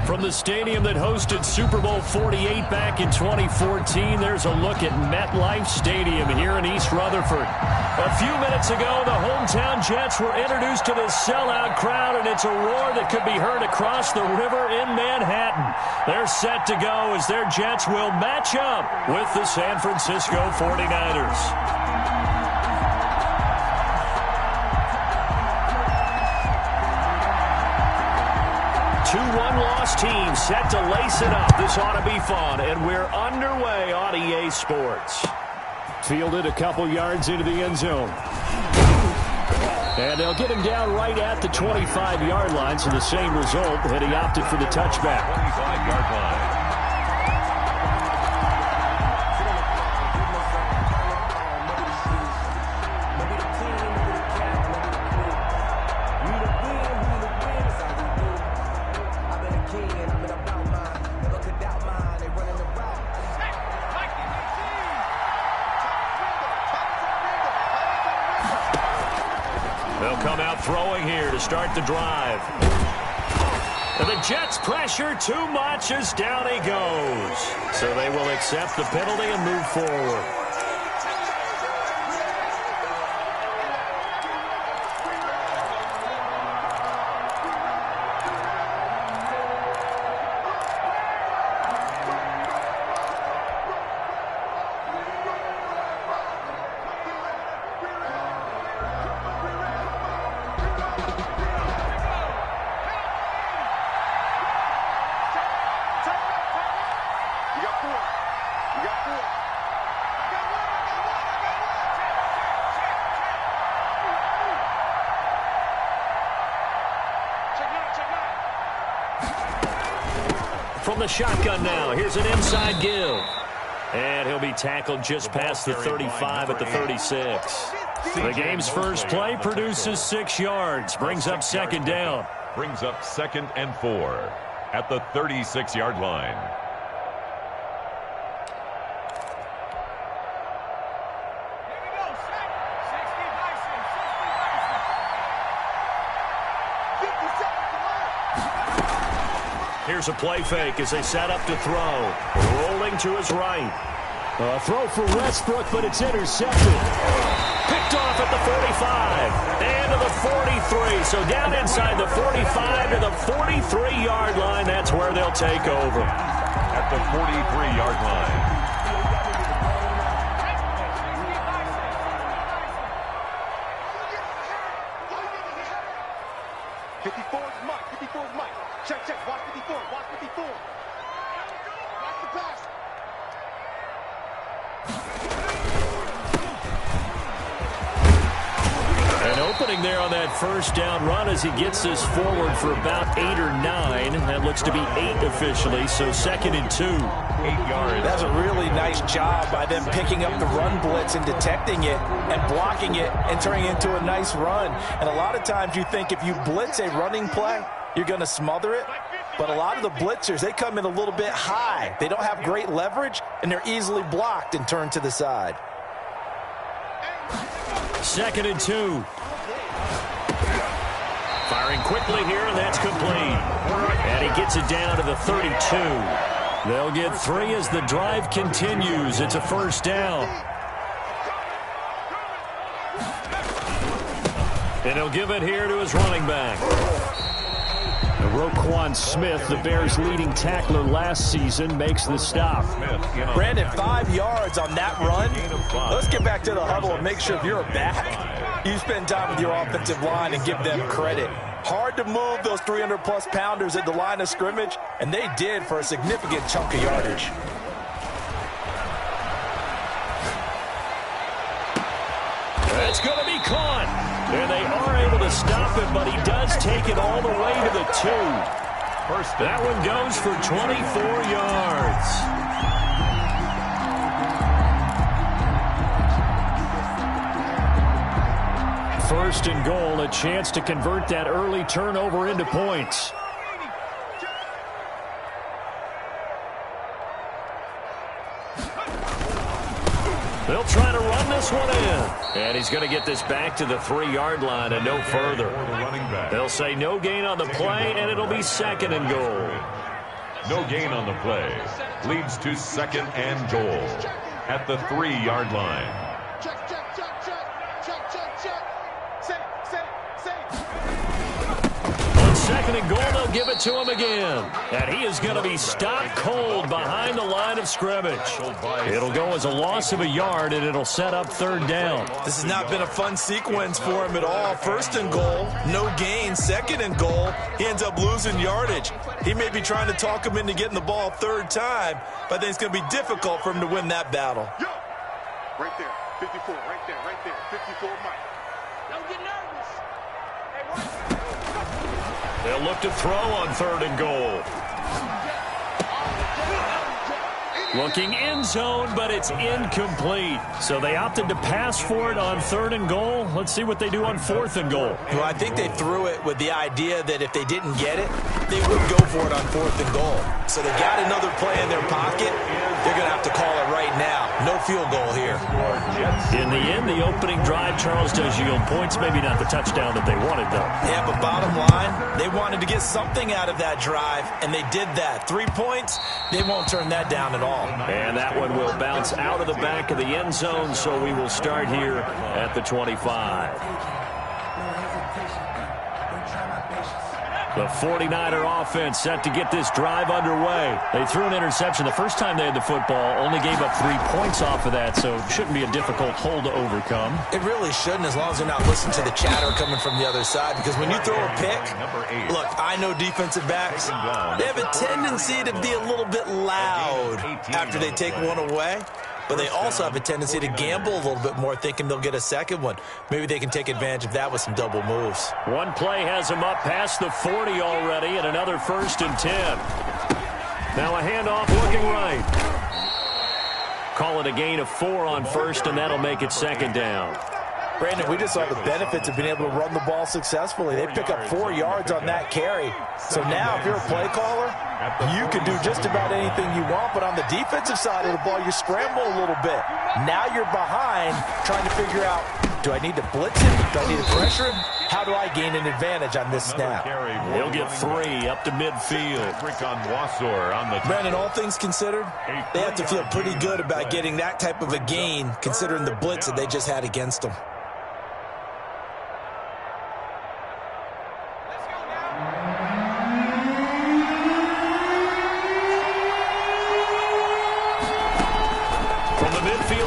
From the stadium that hosted Super Bowl 48 back in 2014, there's a look at MetLife Stadium here in East Rutherford. A few minutes ago, the hometown Jets were introduced to this sellout crowd, and it's a roar that could be heard across the river in Manhattan. They're set to go as their Jets will match up with the San Francisco 49ers. 2-1 loss team set to lace it up. This ought to be fun, and we're underway on EA Sports. Fielded a couple yards into the end zone. And they'll get him down right at the 25-yard line, so the same result, and he opted for the touchback. 25-yard line. Throwing here to start the drive. And the Jets pressure too much as down he goes. So they will accept the penalty and move forward. From the shotgun now, here's an inside give. And he'll be tackled just past the 35 at the 36. The game's first play produces 6 yards, brings up second down. Brings up 2nd and 4 at the 36-yard line. Here's a play fake as they set up to throw. Rolling to his right. A throw for Westbrook, but it's intercepted. Picked off at the 45 and to the 43. So down inside the 45 to the 43-yard line. That's where they'll take over. At the 43-yard line. There on that first down run as he gets this forward for about 8 or 9. That looks to be 8 officially, so 2nd and 2. 8 yards. That's a really nice job by them picking up the run blitz and detecting it and blocking it and turning it into a nice run. And a lot of times you think if you blitz a running play, you're going to smother it. But a lot of the blitzers, they come in a little bit high. They don't have great leverage, and they're easily blocked and turned to the side. 2nd and 2. Firing quickly here, and that's complete. And he gets it down to the 32. They'll get 3 as the drive continues. It's a first down. And he'll give it here to his running back. Roquan Smith, the Bears' leading tackler last season, makes the stop. Brandon, 5 yards on that run. Let's get back to the huddle and make sure if you're a back, you spend time with your offensive line and give them credit. Hard to move those 300-plus pounders at the line of scrimmage, and they did for a significant chunk of yardage. That's going to be caught. And they are able to stop it, but he does take it all the way to the 2. That one goes for 24 yards. First and goal, a chance to convert that early turnover into points. They'll try to run this one in. And he's going to get this back to the 3-yard line and no further. They'll say no gain on the play, and it'll be 2nd and goal. No gain on the play. Leads to 2nd and goal at the 3-yard line. On 2nd and goal, they'll give it to him again. And he is going to be stopped cold behind the line of scrimmage. It'll go as a loss of a yard, and it'll set up 3rd down. This has not been a fun sequence for him at all. 1st and goal, no gain. 2nd and goal, he ends up losing yardage. He may be trying to talk him into getting the ball 3rd time, but I think it's going to be difficult for him to win that battle. Right there, 54, right there, 54, Mike. Don't get nervous. Hey, They'll look to throw on 3rd and goal. Looking end zone, but it's incomplete. So they opted to pass for it on 3rd and goal. Let's see what they do on 4th and goal. Well, I think they threw it with the idea that if they didn't get it, they would go for it on 4th and goal. So they got another play in their pocket. They're going to have to call it right now. No field goal here. In the end, the opening drive, Charles, does yield points. Maybe not the touchdown that they wanted, though. Yeah, but bottom line, they wanted to get something out of that drive, and they did that. 3 points, they won't turn that down at all. And that one will bounce out of the back of the end zone, so we will start here at the 25. The 49er offense set to get this drive underway. They threw an interception the first time they had the football, only gave up 3 points off of that, so it shouldn't be a difficult hole to overcome. It really shouldn't, as long as they're not listening to the chatter coming from the other side, because when you throw a pick, look, I know defensive backs, they have a tendency to be a little bit loud after they take one away. But they also have a tendency to gamble a little bit more, thinking they'll get a second one. Maybe they can take advantage of that with some double moves. One play has them up past the 40 already, and another 1st and 10. Now a handoff looking right. Call it a gain of 4 on 1st, and that'll make it 2nd down. Brandon, we just saw the benefits of being able to run the ball successfully. They pick up 4 yards on that carry. So now if you're a play caller, you can do just about anything you want, but on the defensive side of the ball, you scramble a little bit. Now you're behind trying to figure out, do I need to blitz him? Do I need to pressure him? How do I gain an advantage on this snap? He'll get 3 up to midfield. Brandon, all things considered, they have to feel pretty good about getting that type of a gain, considering the blitz that they just had against them.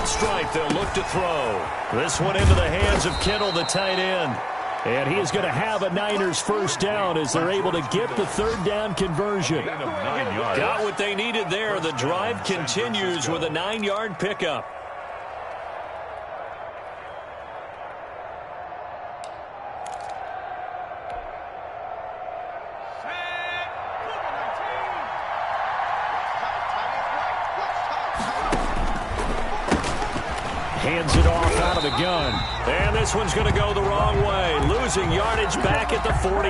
Stripe, they'll look to throw. This one into the hands of Kittle, the tight end. And he is going to have a Niners 1st down as they're able to get the 3rd down conversion. Got what they needed there. The drive continues with a 9-yard pickup. Hands it off out of the gun. And this one's going to go the wrong way. Losing yardage back at the 42.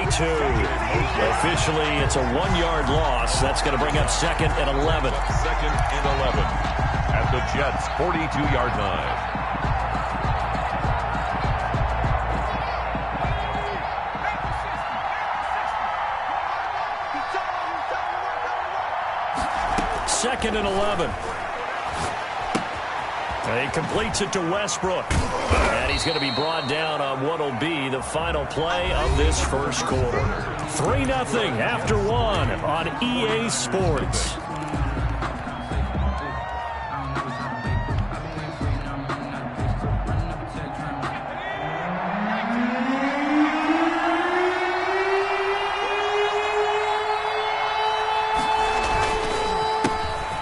Officially, it's a 1-yard loss. That's going to bring up 2nd and 11. 2nd and 11 at the Jets' 42-yard line. Second and 11. He completes it to Westbrook. And he's going to be brought down on what will be the final play of this 1st quarter. 3-0 after 1 on EA Sports.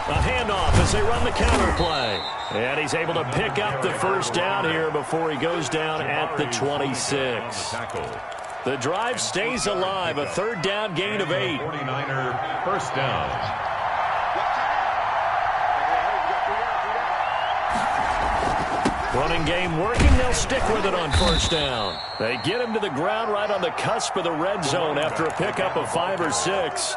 A handoff as they run the counter play. And he's able to pick up the 1st down here before he goes down at the 26. The drive stays alive. A 3rd down gain of 8. 49er 1st down. Running game working. They'll stick with it on 1st down. They get him to the ground right on the cusp of the red zone after a pickup of 5 or 6.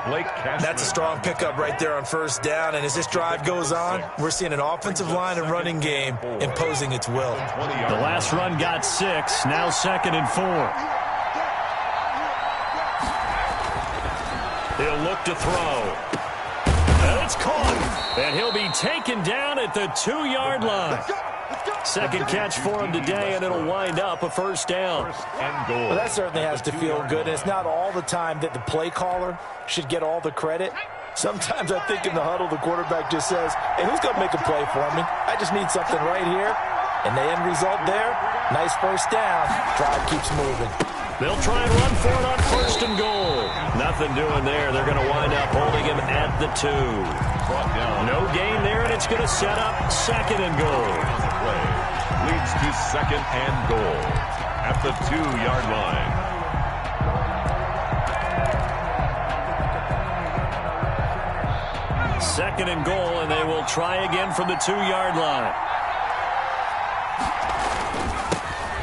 That's a strong pickup right there on 1st down, and as this drive goes on, we're seeing an offensive line and running game imposing its will. The last run got 6, now 2nd and 4. He'll look look to throw. And it's caught. And he'll be taken down at the 2-yard line. Second catch for him today, and it'll wind up a first down. Well, that certainly has to feel good. And it's not all the time that the play caller should get all the credit. Sometimes I think in the huddle, the quarterback just says, hey, who's going to make a play for me? I just need something right here. And the end result there, nice first down. Drive keeps moving. They'll try and run for it on first and goal. Nothing doing there. They're going to wind up holding him at the 2. No gain there, and it's going to set up second and goal. Play leads to second and goal at the 2-yard line. Second and goal, and they will try again from the 2-yard line.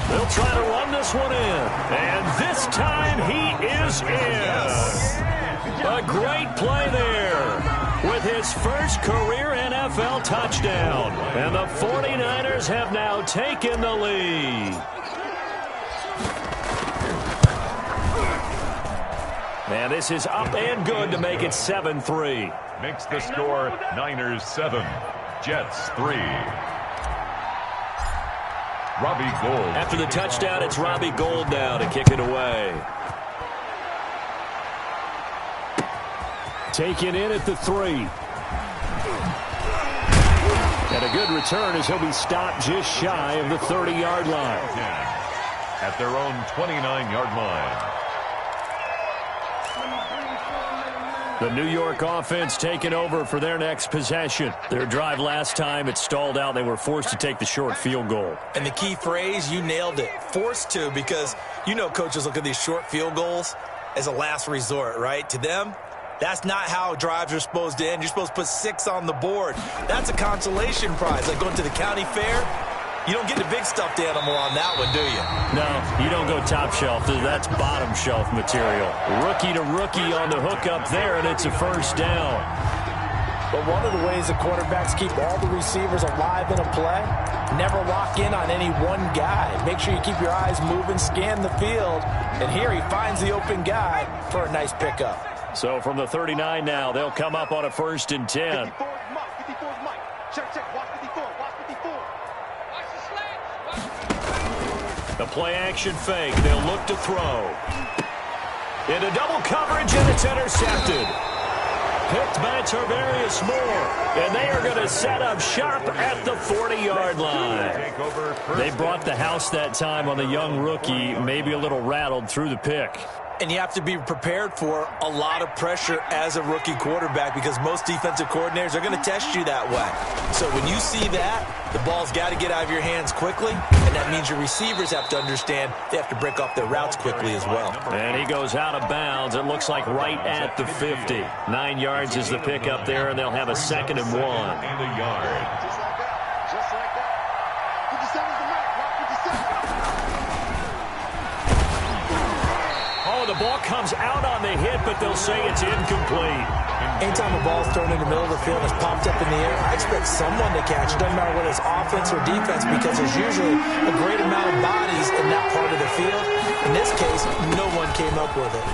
They'll try to run this one in. And this time he is in. A great play there with his first career NFL touchdown. And the 49ers have now taken the lead. And this is up and good to make it 7-3. Makes the score Niners 7, Jets 3. Robbie Gould. After the touchdown, it's Robbie Gould now to kick it away. Taken in at the 3. And a good return as he'll be stopped just shy of the 30-yard line. At their own 29-yard line. The New York offense taking over for their next possession. Their drive last time, it stalled out. They were forced to take the short field goal. And the key phrase, you nailed it. Forced to, because you know coaches look at these short field goals as a last resort, right? To them, that's not how drives are supposed to end. You're supposed to put 6 on the board. That's a consolation prize. Like going to the county fair, you don't get the big stuffed animal on that one, do you? No, you don't go top shelf. That's bottom shelf material. Rookie to rookie on the hook up there, and it's a first down. But one of the ways the quarterbacks keep all the receivers alive in a play, never lock in on any one guy. Make sure you keep your eyes moving, scan the field, and here he finds the open guy for a nice pickup. So from the 39 now, they'll come up on a first and 10. 54's Mike. Check. Watch 54. The play-action fake. They'll look to throw. Into double coverage, and it's intercepted. Picked by Tarvarius Moore. And they are going to set up shop at the 40-yard line. They brought the house that time on the young rookie, maybe a little rattled through the pick. And you have to be prepared for a lot of pressure as a rookie quarterback because most defensive coordinators are going to test you that way. So when you see that, the ball's got to get out of your hands quickly, and that means your receivers have to understand they have to break off their routes quickly as well. And he goes out of bounds. It looks like right at the 50. 9 yards is the pick up there, and they'll have a second and 1. And a yard. Just like that. 57's the mark. Mark 57. The ball comes out on the hit, but they'll say it's incomplete. Anytime a ball's thrown in the middle of the field and it's popped up in the air, I expect someone to catch it. Doesn't matter whether it's offense or defense because there's usually a great amount of bodies in that part of the field. In this case, no one came up with it.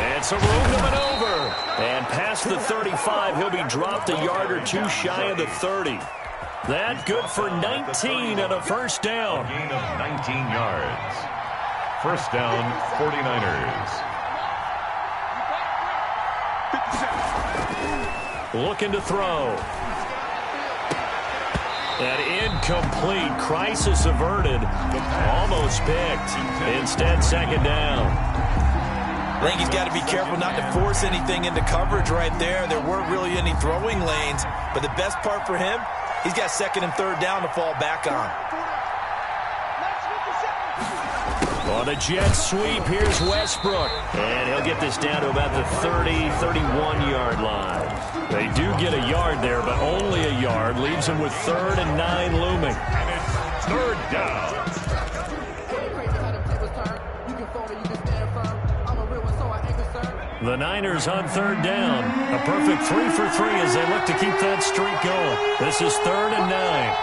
And some room to maneuver. And past the 35, he'll be dropped a yard or two shy of the 30. That good for 19 and a first down. A gain of 19 yards. First down, 49ers. Looking to throw. And incomplete. Crisis averted. Almost picked. Instead, second down. I think he's got to be careful not to force anything into coverage right there. There weren't really any throwing lanes. But the best part for him, he's got second and third down to fall back on. On a jet sweep, here's Westbrook. And he'll get this down to about the 30, 31-yard line. They do get a yard there, but only a yard. Leaves him with 3rd and 9 looming. And it's third down. The Niners on third down. A perfect 3 for 3 as they look to keep that streak going. This is 3rd and 9.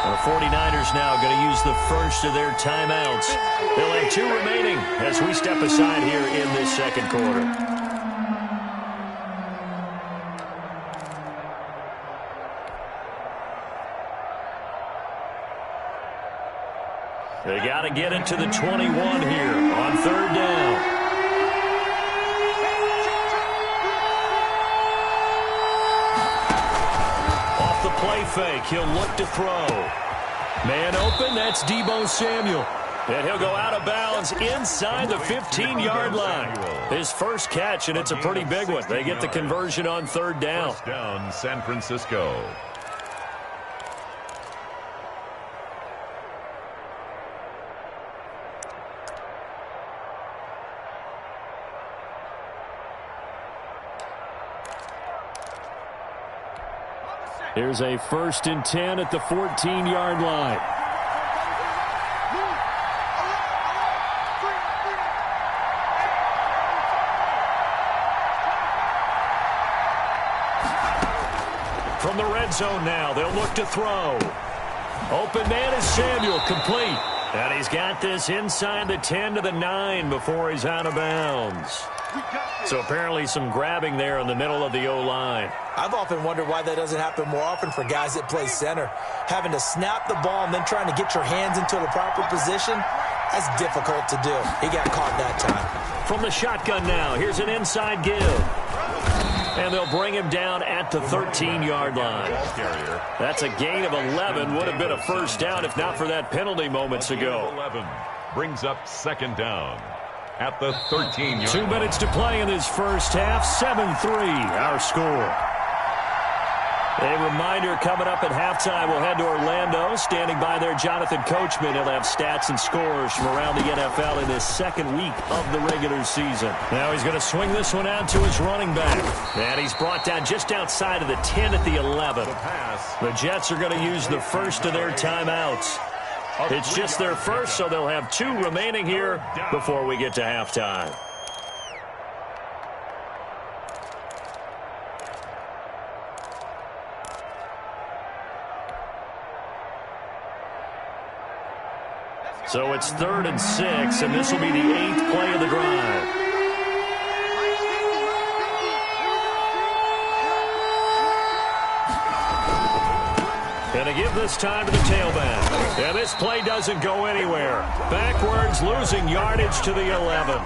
The 49ers now going to use the first of their timeouts. They'll have 2 remaining as we step aside here in this second quarter. They got to get it to the 21 here on 3rd down. Off the play fake, he'll look to throw. Man open, that's Deebo Samuel. And he'll go out of bounds inside the 15-yard line. His first catch, and it's a pretty big one. They get the conversion on 3rd down. First down, San Francisco. Here's a 1st and 10 at the 14-yard line. From the red zone now, they'll look to throw. Open man is Samuel, complete. And he's got this inside the 10 to the 9 before he's out of bounds. So apparently some grabbing there in the middle of the O-line. I've often wondered why that doesn't happen more often for guys that play center. Having to snap the ball and then trying to get your hands into the proper position, that's difficult to do. He got caught that time. From the shotgun now, here's an inside give. And they'll bring him down at the 13-yard line. That's a gain of 11. Would have been a first down if not for that penalty moments ago. 11 brings up 2nd down at the 13-yard line. 2 minutes to play in this first half. 7-3 our score. A reminder coming up at halftime, we'll head to Orlando. Standing by there, Jonathan Coachman. He'll have stats and scores from around the NFL in this second week of the regular season. Now he's going to swing this one out to his running back. And he's brought down just outside of the 10 at the 11. The Jets are going to use the first of their timeouts. It's just their first, so they'll have 2 remaining here before we get to halftime. So it's 3rd and 6, and this will be the 8th play of the drive. And to give this time to the tailback. And this play doesn't go anywhere. Backwards, losing yardage to the 11th.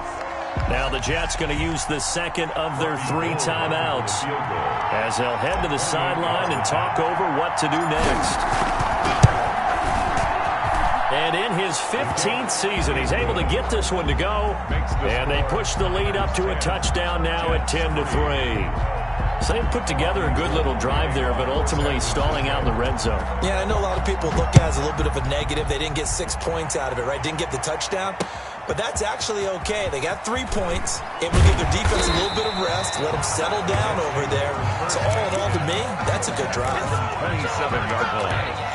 Now the Jets going to use the second of their 3 timeouts as they'll head to the sideline and talk over what to do next. And in his 15th season, he's able to get this one to go. And they push the lead up to a touchdown now at 10-3. So they put together a good little drive there, but ultimately stalling out in the red zone. Yeah, I know a lot of people look at it as a little bit of a negative. They didn't get 6 points out of it, right? Didn't get the touchdown. But that's actually okay. They got 3 points. Able to give their defense a little bit of rest. Let them settle down over there. So all in all, to me, that's a good drive. 27-yard line.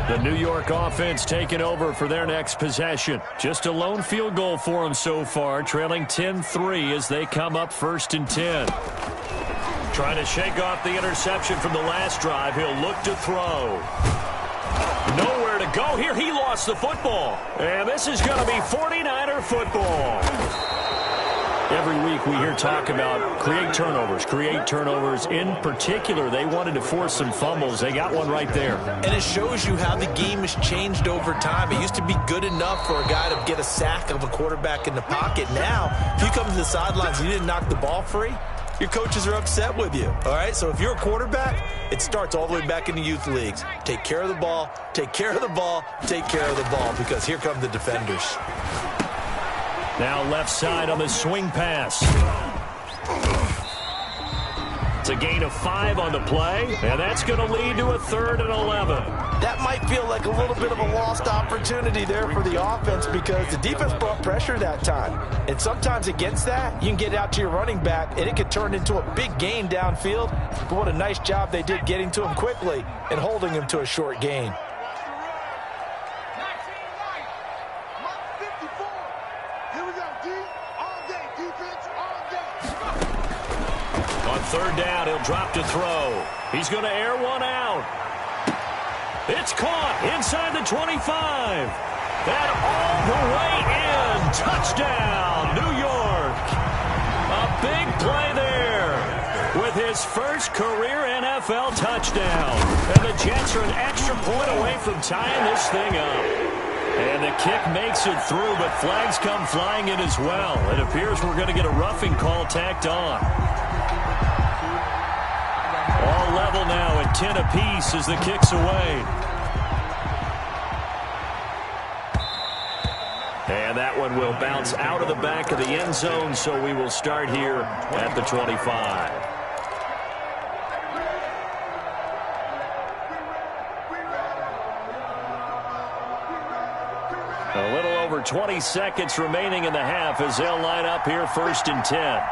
The New York offense taking over for their next possession. Just a lone field goal for them so far, trailing 10-3 as they come up 1st and 10. Trying to shake off the interception from the last drive. He'll look to throw. Nowhere to go here. He lost the football. And this is going to be 49er football. Every week we hear talk about create turnovers. In particular, they wanted to force some fumbles. They got one right there. And it shows you how the game has changed over time. It used to be good enough for a guy to get a sack of a quarterback in the pocket. Now, if you come to the sidelines and you didn't knock the ball free, your coaches are upset with you. All right, so if you're a quarterback, it starts all the way back in the youth leagues. Take care of the ball, take care of the ball, take care of the ball, because here come the defenders. Now left side on the swing pass. It's a gain of 5 on the play, and that's going to lead to a 3rd and 11. That might feel like a little bit of a lost opportunity there for the offense because the defense brought pressure that time. And sometimes against that, you can get out to your running back, and it could turn into a big gain downfield. But what a nice job they did getting to him quickly and holding him to a short gain. third down, he'll drop to throw. He's going to air one out. It's caught inside the 25. And all the way in. Touchdown, New York. A big play there with his first career NFL touchdown. And the Jets are an extra point away from tying this thing up. And the kick makes it through, but flags come flying in as well. It appears we're going to get a roughing call tacked on. All level now at 10 apiece as the kick's away. And that one will bounce out of the back of the end zone, so we will start here at the 25. A little over 20 seconds remaining in the half as they'll line up here first and 10.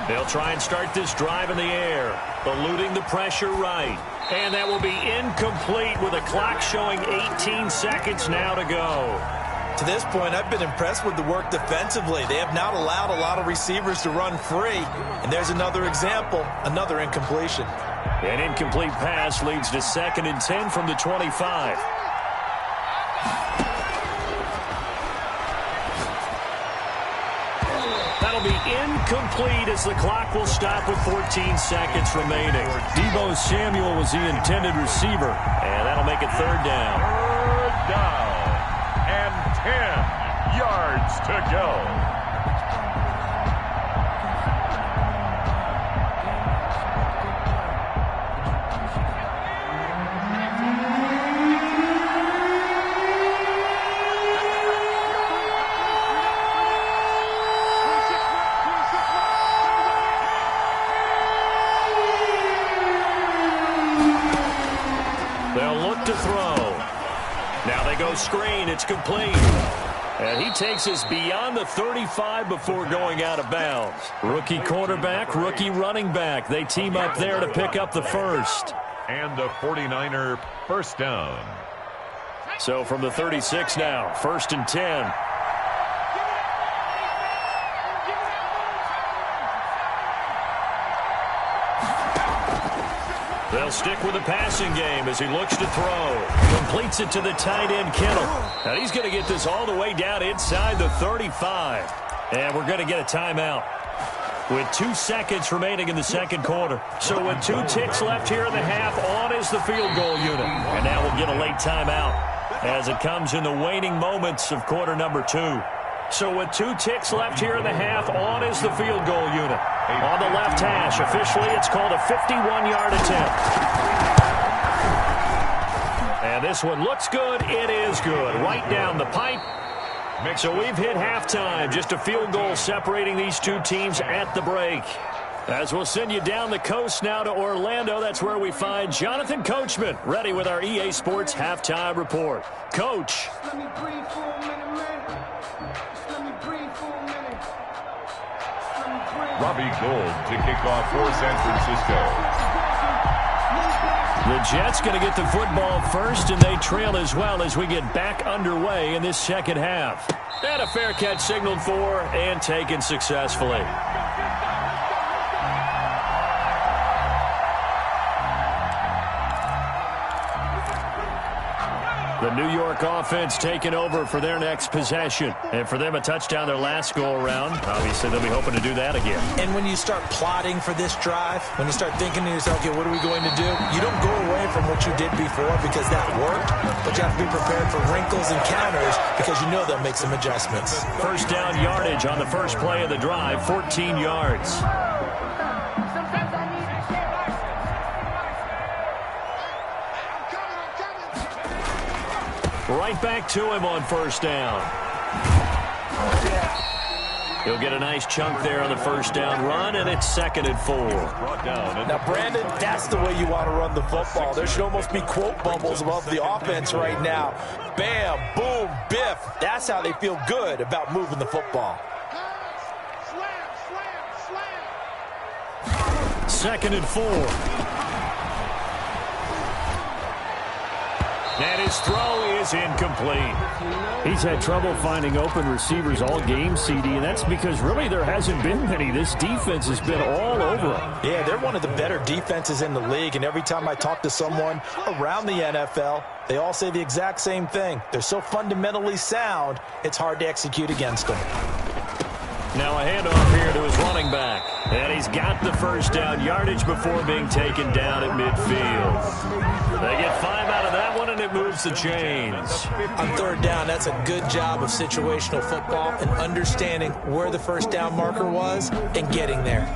They'll try and start this drive in the air, eluding the pressure right. And that will be incomplete with a clock showing 18 seconds now to go. To this point, I've been impressed with the work defensively. They have not allowed a lot of receivers to run free. And there's another example, another incompletion. An incomplete pass leads to 2nd and 10 from the 25. That'll be incomplete as the clock will stop with 14 seconds remaining. Deebo Samuel was the intended receiver, and that'll make it third down. Third down and 10 yards to go. To throw. Now they go screen. It's complete. And he takes us beyond the 35 before going out of bounds. Rookie quarterback, rookie running back. They team up there to pick up the first. And the 49er first down. So from the 36 now, 1st and 10. They'll stick with the passing game as he looks to throw. Completes it to the tight end, Kittle. And he's going to get this all the way down inside the 35. And we're going to get a timeout with 2 seconds remaining in the second quarter. So with 2 ticks left here in the half, on is the field goal unit. And now we'll get a late timeout as it comes in the waning moments of quarter number 2. So with 2 ticks left here in the half, on is the field goal unit. On the left hash, officially it's called a 51-yard attempt. And this one looks good. It is good. Right down the pipe. So we've hit halftime. Just a field goal separating these two teams at the break. As we'll send you down the coast now to Orlando, that's where we find Jonathan Coachman ready with our EA Sports halftime report. Coach. Robbie Gould to kick off for San Francisco. The Jets going to get the football first, and they trail as well as we get back underway in this second half. And a fair catch signaled for and taken successfully. The New York offense taking over for their next possession. And for them, a touchdown their last go-around. Obviously, they'll be hoping to do that again. And when you start plotting for this drive, when you start thinking to yourself, okay, what are we going to do? You don't go away from what you did before because that worked, but you have to be prepared for wrinkles and counters because you know they'll make some adjustments. First down yardage on the first play of the drive, 14 yards. Right back to him on first down. He'll get a nice chunk there on the first down run, and it's 2nd and 4. Now, Brandon, that's the way you want to run the football. There should almost be quote bubbles above the offense right now. Bam, boom, biff. That's how they feel good about moving the football. 2nd and 4. And his throw is incomplete. He's had trouble finding open receivers all game, CD, and that's because really there hasn't been many. This defense has been all over him. Yeah, they're one of the better defenses in the league, and every time I talk to someone around the NFL, they all say the exact same thing. They're so fundamentally sound, it's hard to execute against them. Now a handoff here to his running back. And he's got the first down yardage before being taken down at midfield. They get 5 out of that one, and it moves the chains. On third down, that's a good job of situational football and understanding where the first down marker was and getting there.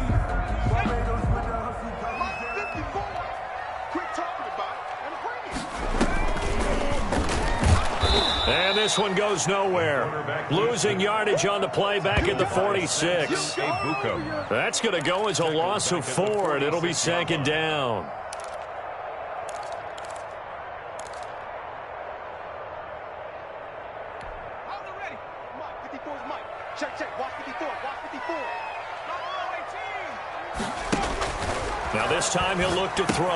And this one goes nowhere. Losing yardage on the play back at the 46. That's going to go as a loss of 4, and it'll be second down. Now this time he'll look to throw.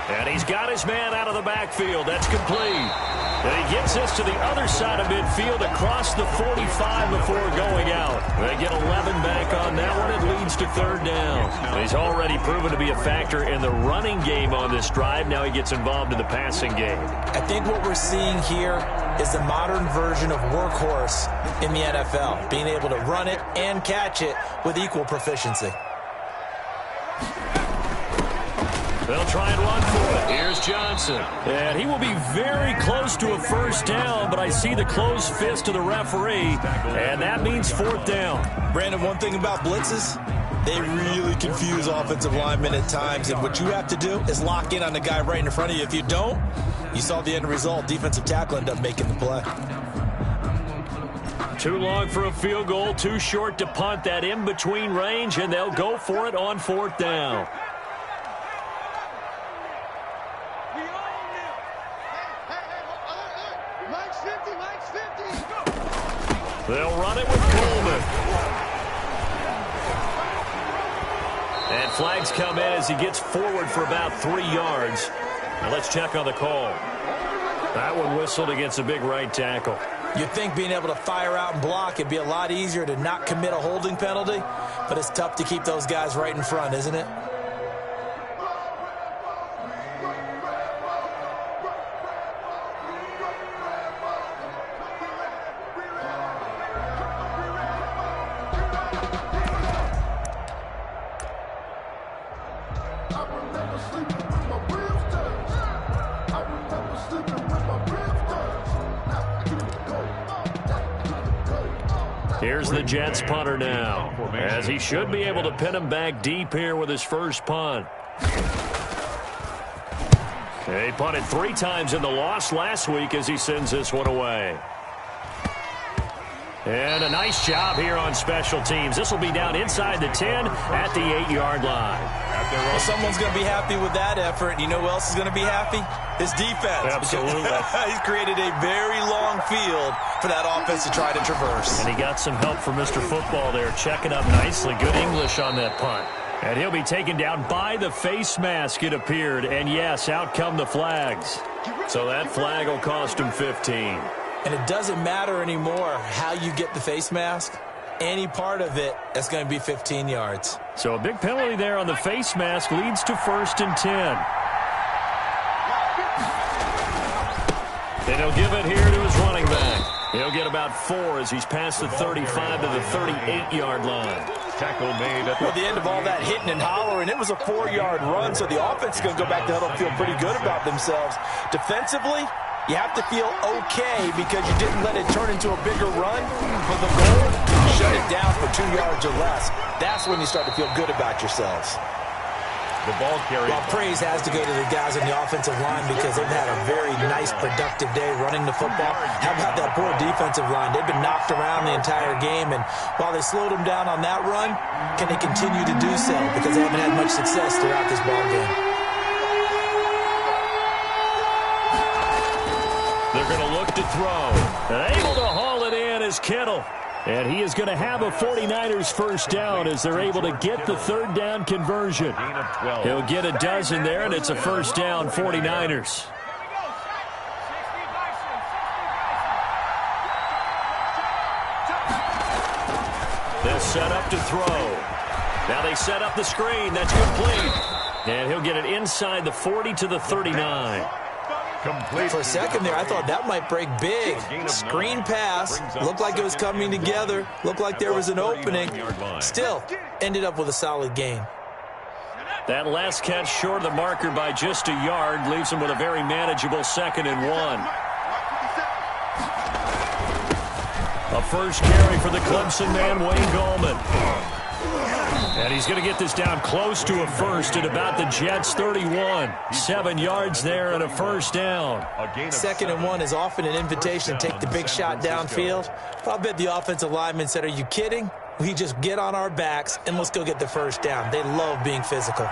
And he's got his man out of the backfield. That's complete. And he gets this to the other side of midfield across the 45 before going out. They get 11 back on that one. It leads to third down. And he's already proven to be a factor in the running game on this drive. Now he gets involved in the passing game. I think what we're seeing here is the modern version of workhorse in the NFL, being able to run it and catch it with equal proficiency. They'll try and run for it. Here's Johnson. And he will be very close to a first down, but I see the closed fist of the referee, and that means fourth down. Brandon, one thing about blitzes, they really confuse offensive linemen at times, and what you have to do is lock in on the guy right in front of you. If you don't, you saw the end result. Defensive tackle ended up making the play. Too long for a field goal, too short to punt. That in-between range, and they'll go for it on fourth down. They'll run it with Coleman. And flags come in as he gets forward for about 3 yards. Now let's check on the call. That one whistled against a big right tackle. You'd think being able to fire out and block, it'd be a lot easier to not commit a holding penalty, but it's tough to keep those guys right in front, isn't it? Here's the Jets punter now, as he should be able to pin him back deep here with his first punt. He punted 3 times in the loss last week as he sends this one away. And a nice job here on special teams. This will be down inside the 10 at the 8-yard line. Well, someone's going to be happy with that effort. You know who else is going to be happy? His defense. Absolutely. He's created a very long field for that offense to try to traverse. And he got some help from Mr. Football there, checking up nicely. Good English on that punt. And he'll be taken down by the face mask, it appeared. And, yes, out come the flags. So that flag will cost him 15. And it doesn't matter anymore how you get the face mask. Any part of it, that's going to be 15 yards. So a big penalty there on the face mask leads to 1st and 10. And he'll give it here to his running back. He'll get about 4 as he's past the 35 to the 38-yard line. Tackle made at the end of all that hitting and hollering. It was a 4-yard run, so the offense is going to go back to huddle and feel pretty good about themselves. Defensively, you have to feel okay because you didn't let it turn into a bigger run. But the goal, shut it down for 2 yards or less. That's when you start to feel good about yourselves. the ball carrier. Well, praise has to go to the guys on the offensive line because they've had a very nice, productive day running the football. How about that poor defensive line? They've been knocked around the entire game, and while they slowed them down on that run, can they continue to do so? Because they haven't had much success throughout this ball game. They're going to look to throw. And able to haul it in is Kittle. And he is going to have a 49ers first down as they're able to get the third down conversion. He'll get a dozen there, and it's a first down, 49ers. They'll set up to throw. Now they set up the screen. That's complete. And he'll get it inside the 40 to the 39. Complete. For a second there, I thought that might break big. Screen pass. Looked like it was coming together. Looked like there was an opening. Still, ended up with a solid gain. That last catch short of the marker by just a yard leaves him with a very manageable 2nd and 1. A first carry for the Clemson man, Wayne Gallman. And he's going to get this down close to a first at about the Jets' 31. 7 yards there and a first down. 2nd and 1 is often an invitation to take the big shot downfield. I'll bet the offensive lineman said, "Are you kidding? We just get on our backs and let's go get the first down." They love being physical.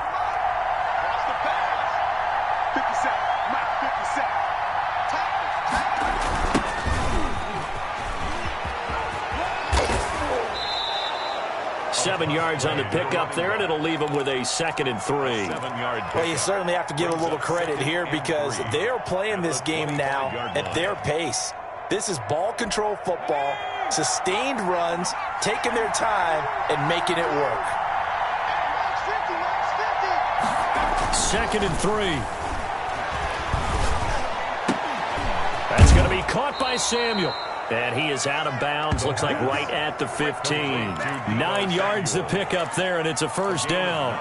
7 yards on the pickup there, and it'll leave him with a 2nd and 3. Well, you certainly have to give a little credit here because they're playing this game now at their pace. This is ball control football, sustained runs, taking their time, and making it work. 2nd and 3. That's going to be caught by Samuel. And he is out of bounds, looks like right at the 15. 9 yards to pick up there, and it's a first down.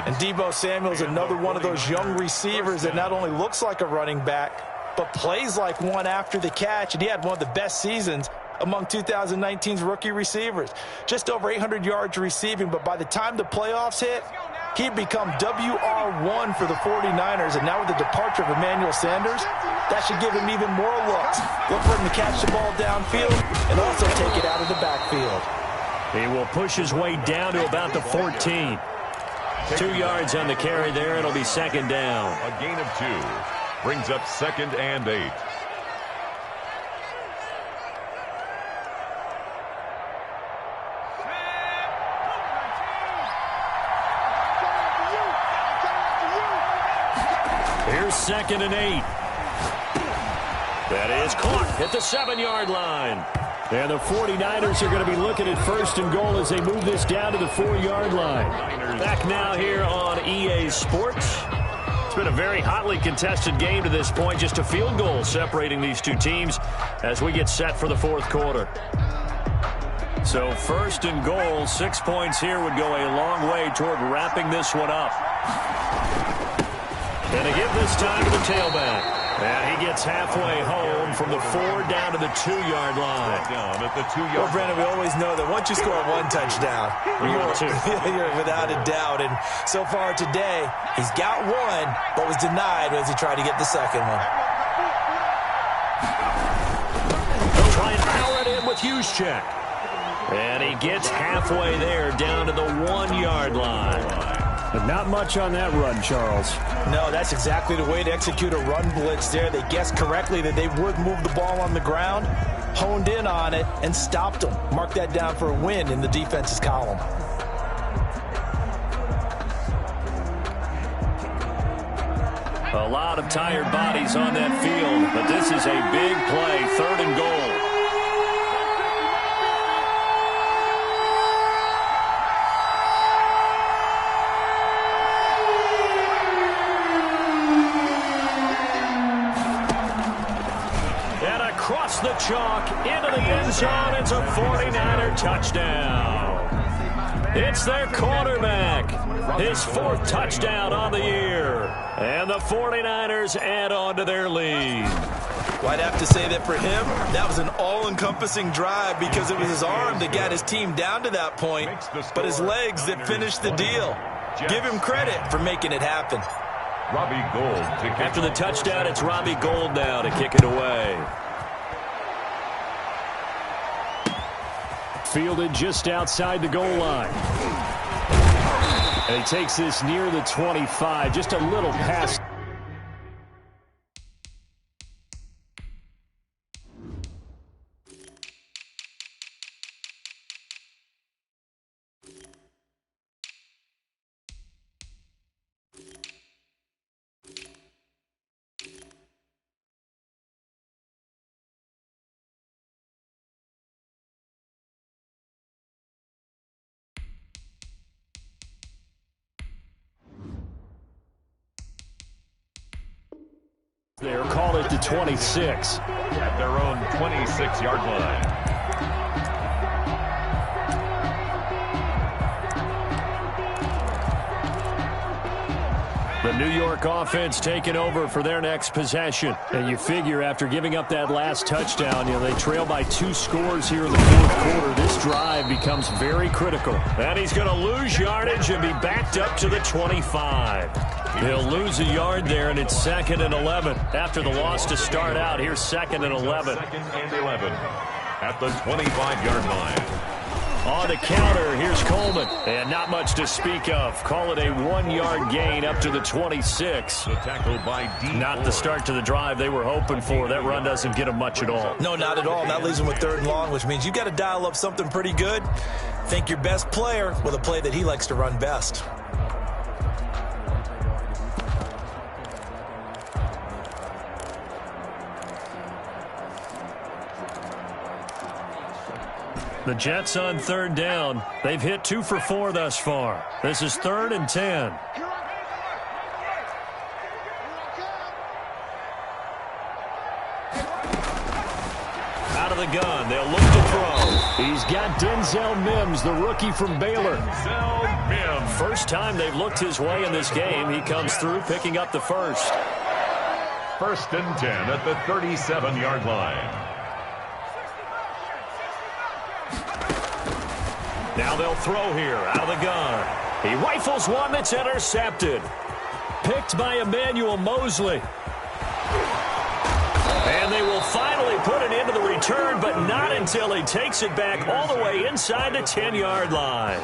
And Deebo Samuel's another one of those young receivers that not only looks like a running back, but plays like one after the catch. And he had one of the best seasons among 2019's rookie receivers. Just over 800 yards receiving, but by the time the playoffs hit, he'd become WR1 for the 49ers, and now with the departure of Emmanuel Sanders, that should give him even more looks. Look for him to catch the ball downfield and also take it out of the backfield. He will push his way down to about the 14. 2 yards on the carry there. It'll be 2nd down. A gain of 2 brings up 2nd and 8. Here's 2nd and 8. That is caught at the 7-yard line. And the 49ers are going to be looking at 1st and goal as they move this down to the 4-yard line. Back now here on EA Sports. It's been a very hotly contested game to this point. Just a field goal separating these two teams as we get set for the 4th quarter. So 1st and goal, 6 points here would go a long way toward wrapping this one up. And they give this time to the tailback. And he gets halfway home from the 4 down to the 2-yard line. Down at the 2-yard line. Well, Brandon, we always know that once you score 1 touchdown, you're without a doubt. And so far today, he's got 1, but was denied as he tried to get the 2nd one. He'll try and power it in with Juszczyk. And he gets halfway there down to the 1-yard line. But not much on that run, Charles. No, that's exactly the way to execute a run blitz there. They guessed correctly that they would move the ball on the ground, honed in on it, and stopped them. Mark that down for a win in the defense's column. A lot of tired bodies on that field, but this is a big play, 3rd and goal. Across the chalk, into the end zone, it's a 49er touchdown. It's their quarterback, his 4th touchdown on the year. And the 49ers add on to their lead. Well, I'd have to say that for him, that was an all-encompassing drive because it was his arm that got his team down to that point, but his legs that finished the deal. Give him credit for making it happen. Robbie Gould. After the touchdown, it's Robbie Gould now to kick it away. Fielded just outside the goal line. And he takes this near the 25, just a little past. They're called it to 26. At their own 26-yard line. The New York offense taking over for their next possession. And you figure after giving up that last touchdown, they trail by 2 scores here in the fourth quarter. This drive becomes very critical. And he's going to lose yardage and be backed up to the 25. He'll lose a yard there, and it's 2nd and 11. After the loss to start out, here's 2nd and 11. 2nd and 11 at the 25-yard line. On the counter, here's Coleman. And not much to speak of. Call it a 1-yard gain up to the 26. The tackle by D. Not the start to the drive they were hoping for. That run doesn't get them much at all. No, not at all. That leaves them with 3rd and long, which means you've got to dial up something pretty good. Think your best player with a play that he likes to run best. The Jets on 3rd down. They've hit 2 for 4 thus far. This is 3rd and 10. Out of the gun. They'll look to throw. He's got Denzel Mims, the rookie from Baylor. Denzel Mims. First time they've looked his way in this game. He comes through picking up the first. 1st and 10 at the 37-yard line. Now they'll throw here out of the gun. He rifles one that's intercepted. Picked by Emmanuel Mosley. And they will finally put it into the return, but not until he takes it back all the way inside the 10-yard line.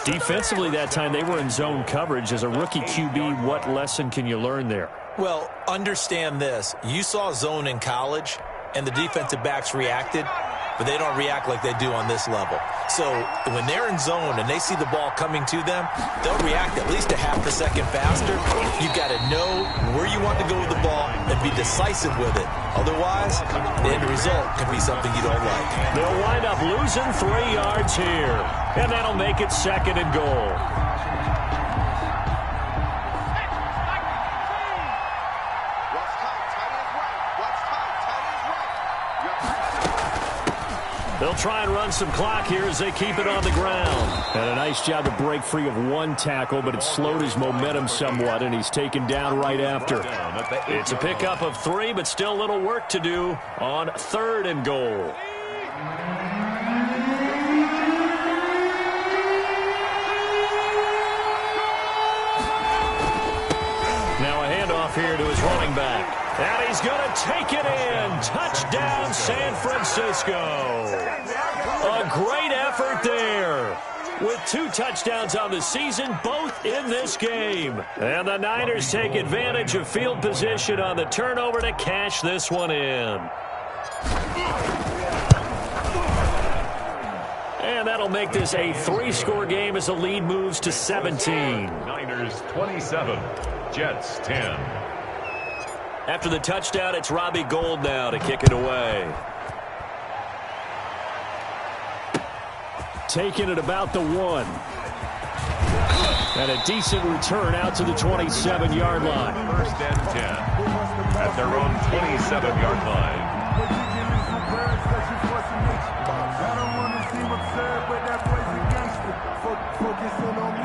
Defensively that time, they were in zone coverage. As a rookie QB, what lesson can you learn there? Well, understand this. You saw zone in college, and the defensive backs reacted, but they don't react like they do on this level. So when they're in zone and they see the ball coming to them, they'll react at least a half a second faster. You've got to know where you want to go with the ball and be decisive with it. Otherwise, the end result can be something you don't like. They'll wind up losing 3 yards here, and that'll make it 2nd and goal. They'll try and run some clock here as they keep it on the ground. And a nice job to break free of 1 tackle, but it slowed his momentum somewhat, and he's taken down right after. It's a pickup of 3, but still a little work to do on 3rd and goal. Now a handoff here to his running back. And he's going to take it in. Touchdown, San Francisco. A great effort there. With 2 touchdowns on the season, both in this game. And the Niners take advantage of field position on the turnover to cash this one in. And that'll make this a 3-score game as the lead moves to 17. Niners 27, Jets 10. After the touchdown, it's Robbie Gould now to kick it away. Taking it about the 1. And a decent return out to the 27-yard line. 1st and 10 at their own 27-yard line.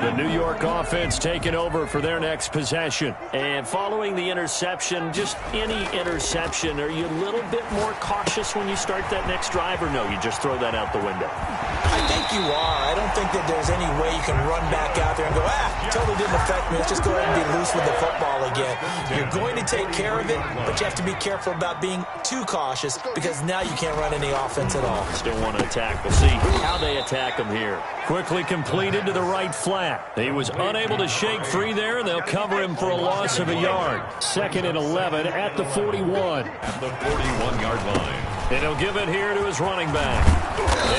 The New York offense taking over for their next possession. And following the interception, just any interception, are you a little bit more cautious when you start that next drive, or no, you just throw that out the window? I think you are. I don't think that there's any way you can run back out there and go, totally didn't affect me. Let's just go ahead and be loose with the football again. You're going to take care of it, but you have to be careful about being too cautious because now you can't run any offense at all. Still want to attack. We'll see how they attack him here. Quickly completed to the right flat. He was unable to shake free there, and they'll cover him for a loss of a yard. 2nd and 11 at the 41. At the 41-yard line. And he'll give it here to his running back.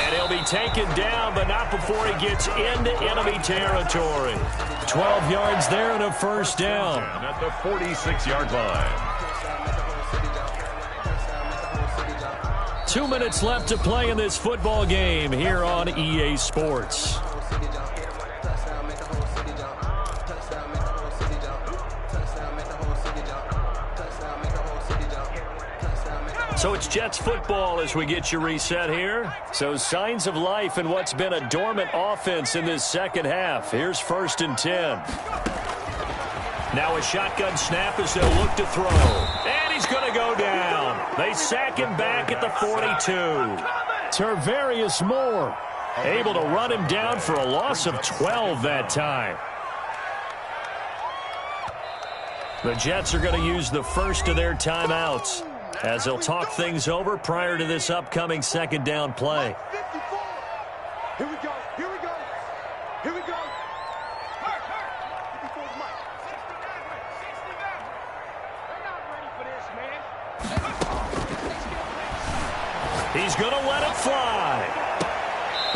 And he'll be taken down, but not before he gets into enemy territory. 12 yards there and a 1st down. And at the 46-yard line. 2 minutes left to play in this football game here on EA Sports. So it's Jets football as we get you reset here. So signs of life in what's been a dormant offense in this second half. Here's 1st and 10. Now a shotgun snap as they'll look to throw. And he's going to go down. They sack him back at the 42. Tarvarius Moore able to run him down for a loss of 12 that time. The Jets are going to use the first of their timeouts as they'll talk things over prior to this upcoming second down play. Here we go. Here we go. Here we go. Hurt. 54's Mike. 69. They're not ready for this, man. He's going to let it fly.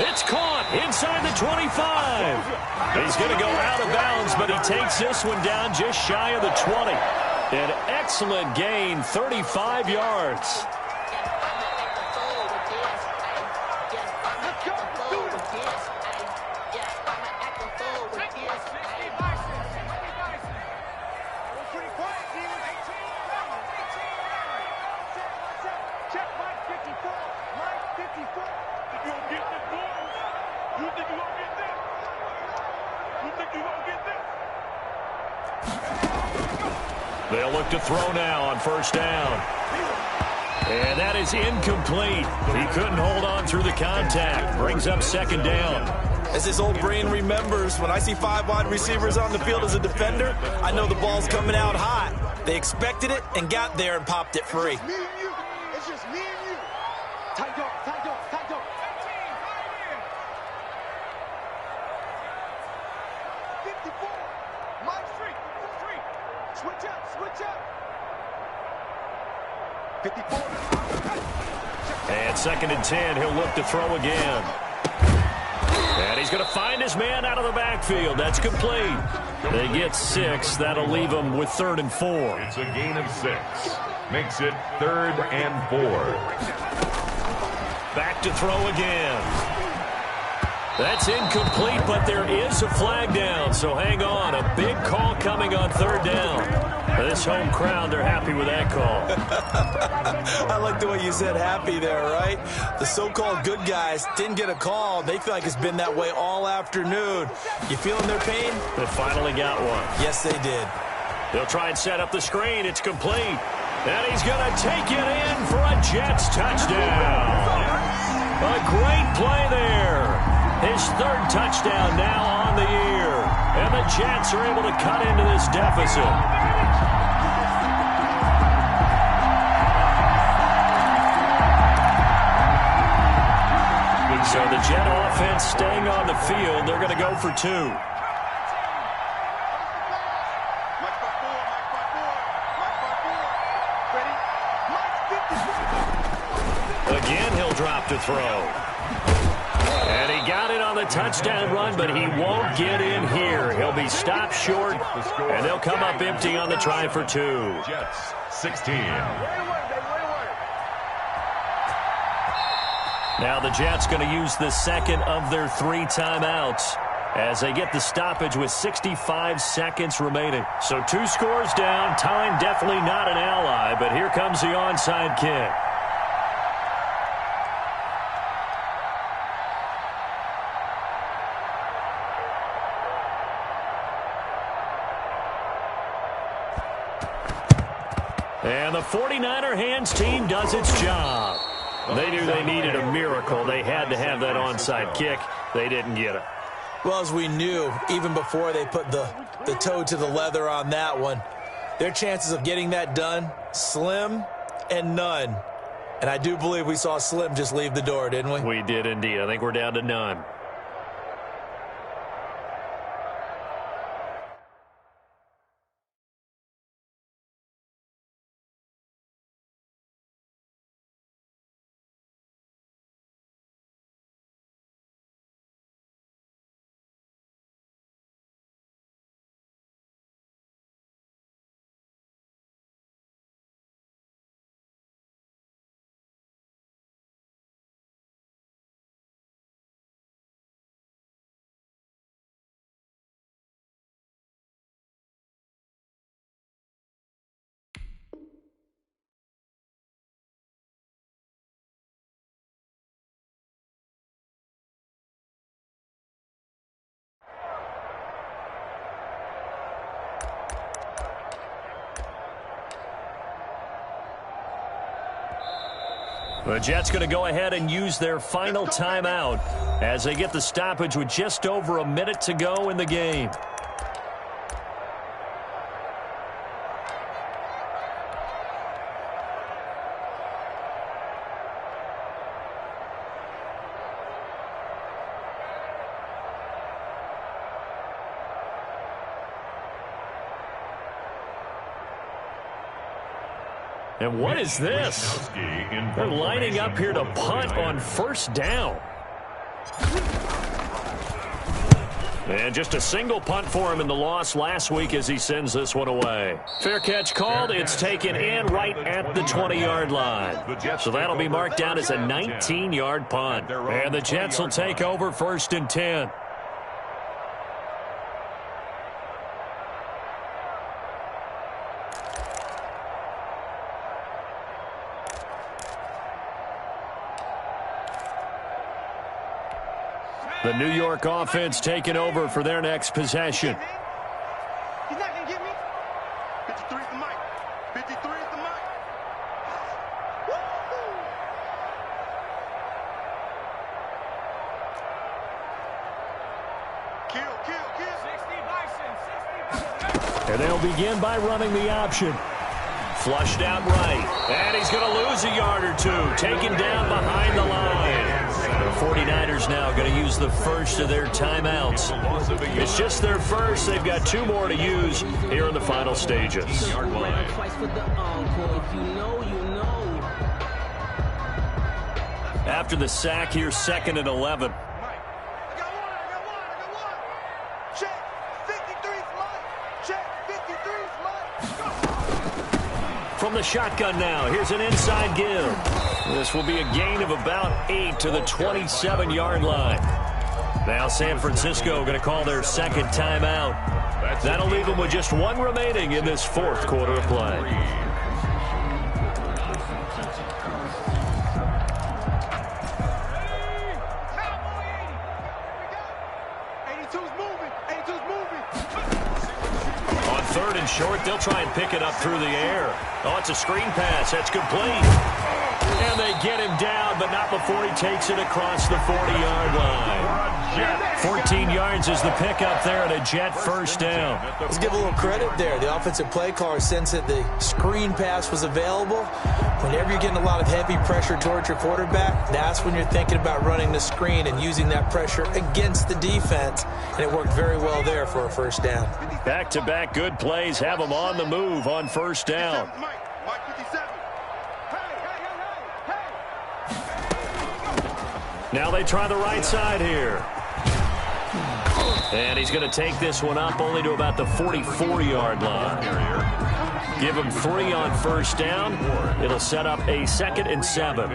It's caught inside the 25. He's going to go out of bounds, but he takes this one down just shy of the 20. An excellent gain, 35 yards. They'll look to throw now on 1st down. And that is incomplete. He couldn't hold on through the contact. Brings up 2nd down. As his old brain remembers, when I see 5 wide receivers on the field as a defender, I know the ball's coming out hot. They expected it and got there and popped it free. It's just me and you. It's just me and you. Tight dog. 54. Mike Street. Switch up. 54. And 2nd and 10, he'll look to throw again. And he's going to find his man out of the backfield. That's complete. They get 6. That'll leave them with 3rd and 4. It's a gain of 6. Makes it 3rd and 4. Back to throw again. That's incomplete, but there is a flag down, so hang on. A big call coming on 3rd down. This home crowd, they're happy with that call. I like the way you said happy there, right? The so-called good guys didn't get a call. They feel like it's been that way all afternoon. You feeling their pain? They finally got one. Yes, they did. They'll try and set up the screen. It's complete. And he's going to take it in for a Jets touchdown. A great play there. His 3rd touchdown now on the year. And the Jets are able to cut into this deficit. So the Jet offense staying on the field. They're going to go for 2. Again, he'll drop to throw. And he got it on the touchdown run, but he won't get in here. He'll be stopped short, and they'll come up empty on the try for 2. Jets 16. Now the Jets going to use the 2nd of their 3 timeouts as they get the stoppage with 65 seconds remaining. So 2 scores down. Time definitely not an ally, but here comes the onside kick. And the 49er hands team does its job. They knew they needed a miracle. They had to have that onside kick. They didn't get it. Well, as we knew, even before they put the toe to the leather on that one, their chances of getting that done, slim and none. And I do believe we saw Slim just leave the door, didn't we? We did indeed. I think we're down to none. The Jets going to go ahead and use their final timeout as they get the stoppage with just over a minute to go in the game. And what is this? They're lining up here to punt on first down. And just a single punt for him in the loss last week as he sends this one away. Fair catch called. It's taken in right at the 20-yard line. So that'll be marked down as a 19-yard punt. And the Jets will take over 1st and 10. The New York offense taking over for their next possession. He's not going to get me. 53 is the mic. 53 is the mic. Kill, kill, kill. 60 Bison, 60 Bison. And they'll begin by running the option. Flushed out right. And he's going to lose a yard or two. Taken down behind the line. The 49ers now going to use the first of their timeouts. It's just their first. They've got 2 more to use here in the final stages. After the sack here, 2nd and 11. From the shotgun now, here's an inside give. This will be a gain of about 8 to the 27-yard line. Now San Francisco going to call their 2nd timeout. That'll leave them with just 1 remaining in this 4th quarter of play. Short, they'll try and pick it up through the air. Oh, it's a screen pass. That's complete. And they get him down, but not before he takes it across the 40-yard line. 14 yards is the pickup there at a Jet first down. Let's give a little credit there. The offensive play caller sensed that the screen pass was available. Whenever you're getting a lot of heavy pressure towards your quarterback, that's when you're thinking about running the screen and using that pressure against the defense. And it worked very well there for a first down. Back-to-back good plays have them on the move on first down. Now they try the right side here. And he's going to take this one up only to about the 44-yard line. Give him 3 on first down. It'll set up a 2nd and 7.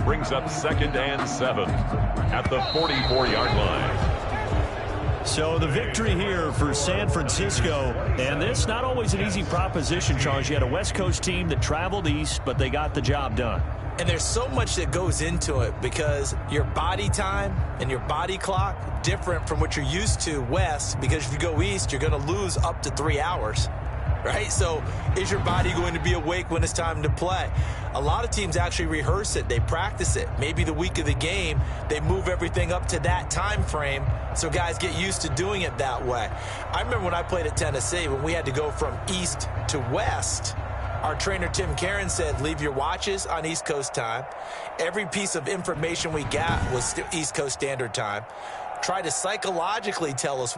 Brings up 2nd and 7 at the 44-yard line. So the victory here for San Francisco, and this not always an easy proposition, Charles. You had a West Coast team that traveled east, but they got the job done. And there's so much that goes into it because your body time and your body clock different from what you're used to west, because if you go east, you're going to lose up to 3 hours, right? So is your body going to be awake when it's time to play? A lot of teams actually rehearse it. They practice it. Maybe the week of the game, they move everything up to that time frame so guys get used to doing it that way. I remember when I played at Tennessee, when we had to go from east to west, our trainer, Tim Karen, said, leave your watches on East Coast time. Every piece of information we got was East Coast Standard Time. Try to psychologically tell us